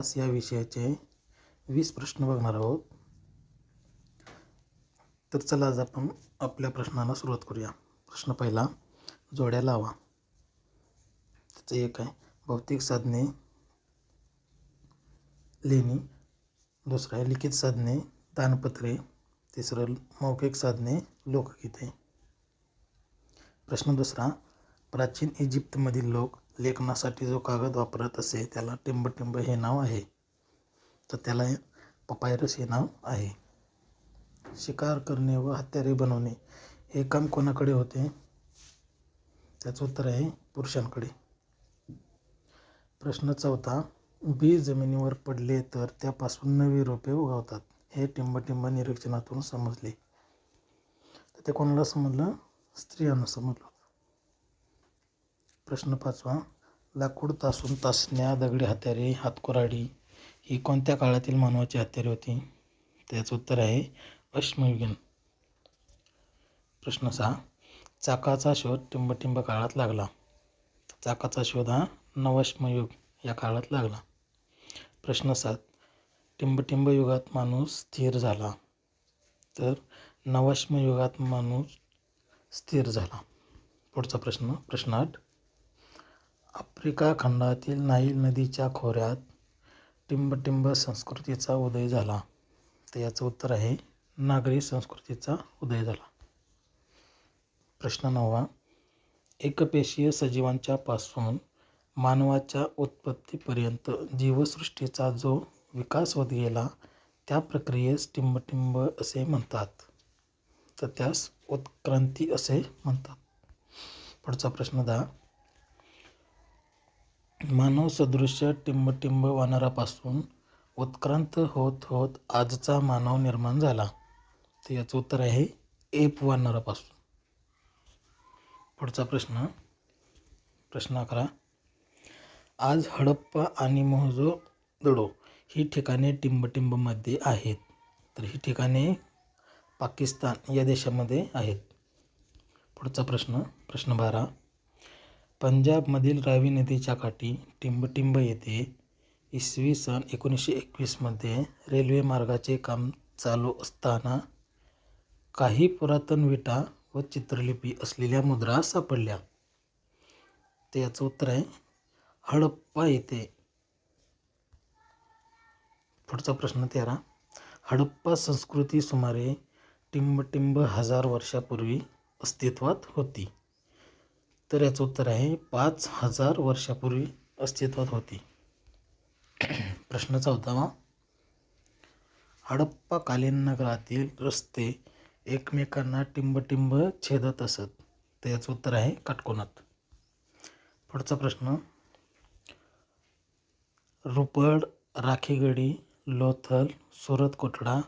या विषयाचे 20 प्रश्न बघणार आहोत. तर चला आज आपण आपल्या प्रश्नाला सुरुवात करूया. प्रश्न पहिला, जोड्या लावा. त्याचं एक आहे भौतिक साधने लेणी, दुसरं आहे लिखित साधने दानपत्रे, तिसरं मौखिक साधने लोकगीते. प्रश्न दुसरा, प्राचीन इजिप्तमधील लोक लेखनासाठी जो कागद वापरत असे त्याला टिंबटिंब हे नाव आहे, तर त्याला पपायरस हे नाव आहे. शिकार करणे व हत्यारे बनवणे हे काम कोणाकडे होते? त्याचं उत्तर आहे पुरुषांकडे. प्रश्न चौथा, बी जमिनीवर पडले तर त्यापासून नवी रोपे उगवतात हे टिंबटिंब निरीक्षणातून समजले. तर ते कोणाला समजलं? स्त्रियांना समजलं. प्रश्न पाचवा, लाकूड तासून तासण्या, दगडी हत्यारे, हातकुराडी ही कोणत्या काळातील मानवाची हत्यारे होती? त्याचं उत्तर आहे अश्मयुगीन. प्रश्न 6, चाकाचा शोध टिंबटिंब काळात लागला. चाकाचा शोध हा नवाश्मयुग या काळात लागला. प्रश्न 7, टिंबटिंब युगात माणूस स्थिर झाला. तर नवाश्मयुगात माणूस स्थिर झाला. पुढचा प्रश्न, प्रश्न 8, आफ्रिका खंडातील नाईल नदीच्या खोऱ्यात टिंबटिंब संस्कृतीचा उदय झाला. तर याचं उत्तर आहे नागरी संस्कृतीचा उदय झाला. प्रश्न 9, एकपेशीय सजीवांच्या पासून मानवाच्या उत्पत्तीपर्यंत जीवसृष्टीचा जो विकास होत गेला त्या प्रक्रियेस टिंबटिंब असे म्हणतात. तर त्यास उत्क्रांती असे म्हणतात. पुढचा प्रश्न 10, मानव सदृश्य टिंबटिंब वानरापासून उत्क्रांत होत होत आजचा मानव निर्माण झाला. तर याचं उत्तर आहे एप वानरापासून. पुढचा प्रश्न, प्रश्न 11, आज हडप्पा आणि मोहंजोदडो ही ठिकाणे टिंबटिंबमध्ये आहेत. तर ही ठिकाणे पाकिस्तान या देशामध्ये आहेत. पुढचा प्रश्न, प्रश्न 12, पंजाबमधील रावी नदीच्या काठी टिंबटिंब येथे इसवी सन 1921 मध्ये रेल्वे मार्गाचे काम चालू असताना काही पुरातन विटा व चित्रलिपी असलेल्या मुद्रा सापडल्या. तर याचं उत्तर आहे हडप्पा येथे. पुढचा प्रश्न 13, हडप्पा संस्कृती सुमारे टिंबटिंब 1000 वर्षापूर्वी अस्तित्वात होती. तर याचं उत्तर आहे 5000 वर्षापूर्वी अस्तित्वात होती. प्रश्न 14, हडप्पाकालीन नगरातील रस्ते एकमेकांना टिंबटिंब छेदत असत. तर याचं उत्तर आहे काटकोनात. पुढचा प्रश्न, रुपड, राखीगडी, लोथल, सुरतकोटडा,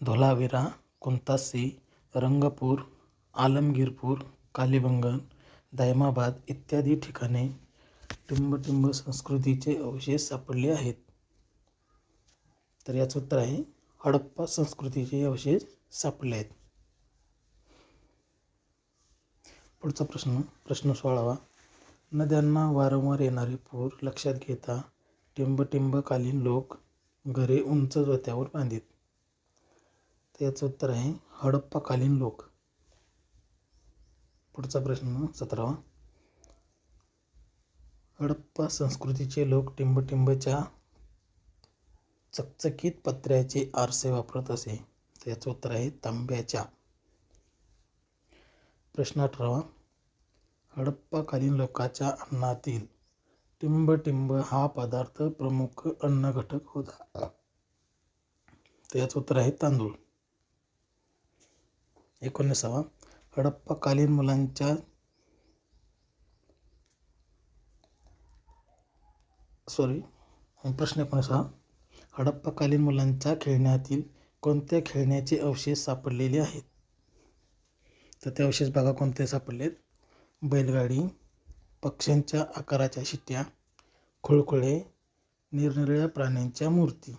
धोलावीरा, कुंतासी, रंगपूर, आलमगीरपूर, कालीबंगन, दायमाबाद इत्यादी ठिकाणी टिंबटिंब संस्कृतीचे अवशेष सापडले आहेत. तर याचं उत्तर आहे हडप्पा संस्कृतीचे अवशेष सापडले आहेत. पुढचा प्रश्न, प्रश्न 16, नद्यांना वारंवार येणारे पूर लक्षात घेता टिंबटिंबकालीन लोक घरे उंच जोत्यावर बांधित. तर याचं उत्तर आहे हडप्पाकालीन लोक. पुढचा प्रश्न 17, हडप्पा संस्कृतीचे लोक टिंबटिंबच्या चकचकीत पत्र्याचे आरसे वापरत असे. तर याचं उत्तर आहे तांब्याच्या. प्रश्न 18, हडप्पाकालीन लोकांच्या अन्नातील टिंबटिंब हा पदार्थ प्रमुख अन्न घटक होता. तर याचं उत्तर आहे तांदूळ. 19, हडप्पाकालीन मुलांच्या प्रश्न 19, हडप्पाकालीन मुलांच्या खेळण्यातील कोणत्या खेळण्याचे अवशेष सापडलेले आहेत? तर ते अवशेष बघा कोणते सापडलेत. बैलगाडी, पक्ष्यांच्या आकाराच्या शिट्ट्या, खुळखुळे, निरनिराळ्या प्राण्यांच्या मूर्ती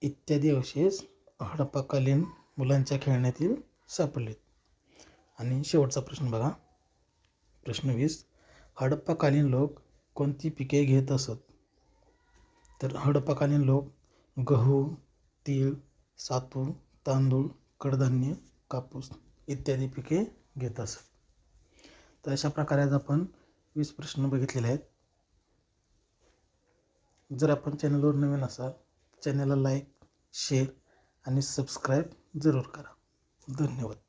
इत्यादी अवशेष हडप्पाकालीन मुलांच्या खेळण्यातील सापडलेत. आणि शेवटचा प्रश्न बघा. प्रश्न 20, हडप्पाकालीन लोक कोणती पिके घेत असत? तर हडप्पाकालीन लोक गहू, तीळ, सातू, तांदूळ, कडधान्य, कापूस इत्यादी पिके घेत असत. तर अशा प्रकारे आज आपण 20 प्रश्न बघितलेले आहेत. जर आपण चॅनलवर नवीन असाल चॅनलला लाईक, शेअर आणि सबस्क्राईब जरूर करा. धन्यवाद.